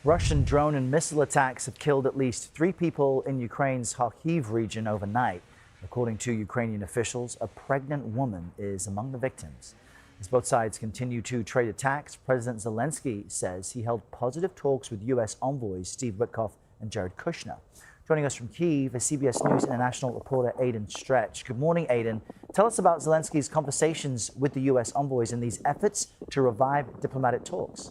Russian drone and missile attacks have killed at least 3 people in Ukraine's Kharkiv region overnight. According to Ukrainian officials, a pregnant woman is among the victims. As both sides continue to trade attacks, President Zelenskyy says he held positive talks with U.S. envoys Steve Witkoff and Jared Kushner. Joining us from Kyiv is CBS News International reporter Aidan Stretch. Good morning, Aidan. Tell us about Zelenskyy's conversations with the U.S. envoys in these efforts to revive diplomatic talks.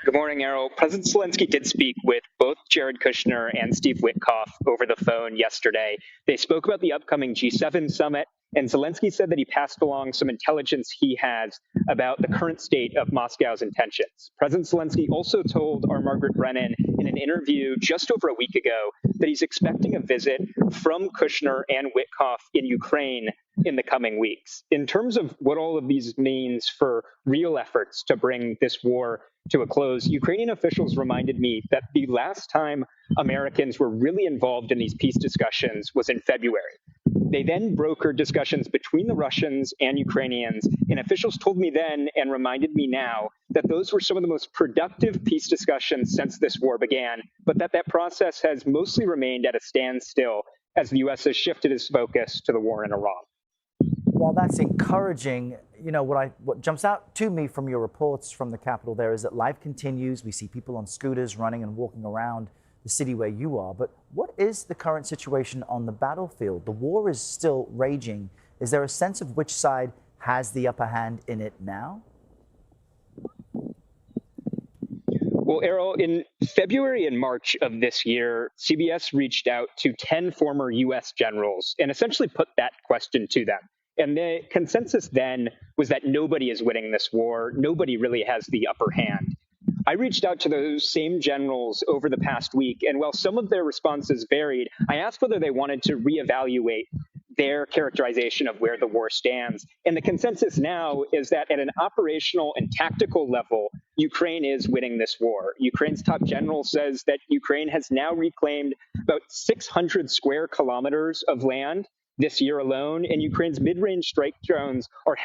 Good morning, Errol. President Zelenskyy did speak with both Jared Kushner and Steve Witkoff over the phone yesterday. They spoke about the upcoming G7 summit, and Zelenskyy said that he passed along some intelligence he has about the current state of Moscow's intentions. President Zelenskyy also told our Margaret Brennan in an interview just over a week ago that he's expecting a visit from Kushner and Witkoff in Ukraine in the coming weeks. In terms of what all of these means for real efforts to bring this war to a close, Ukrainian officials reminded me that the last time Americans were really involved in these peace discussions was in February. They then brokered discussions between the Russians and Ukrainians, and officials told me then and reminded me now that those were some of the most productive peace discussions since this war began, but that process has mostly remained at a standstill as the U.S. has shifted its focus to the war in Iran. While that's encouraging, what jumps out to me from your reports from the capital there is that life continues. We see people on scooters running and walking around the city where you are. But what is the current situation on the battlefield? The war is still raging. Is there a sense of which side has the upper hand in it now? Well, Errol, in February and March of this year, CBS reached out to 10 former U.S. generals and essentially put that question to them. And the consensus then was that nobody is winning this war. Nobody really has the upper hand. I reached out to those same generals over the past week, and while some of their responses varied, I asked whether they wanted to reevaluate their characterization of where the war stands. And the consensus now is that at an operational and tactical level, Ukraine is winning this war. Ukraine's top general says that Ukraine has now reclaimed about 600 square kilometers of land this year alone, and Ukraine's mid-range strike drones are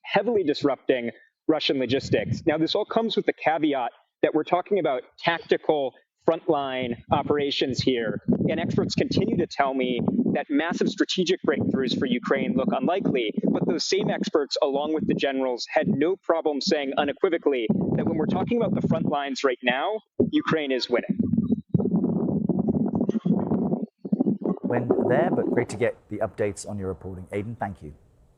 heavily disrupting Russian logistics. Now, this all comes with the caveat that we're talking about tactical frontline operations here, and experts continue to tell me that massive strategic breakthroughs for Ukraine look unlikely, but those same experts, along with the generals, had no problem saying unequivocally that when we're talking about the front lines right now, Ukraine is winning. When there, but great to get the updates on your reporting. Aidan, thank you.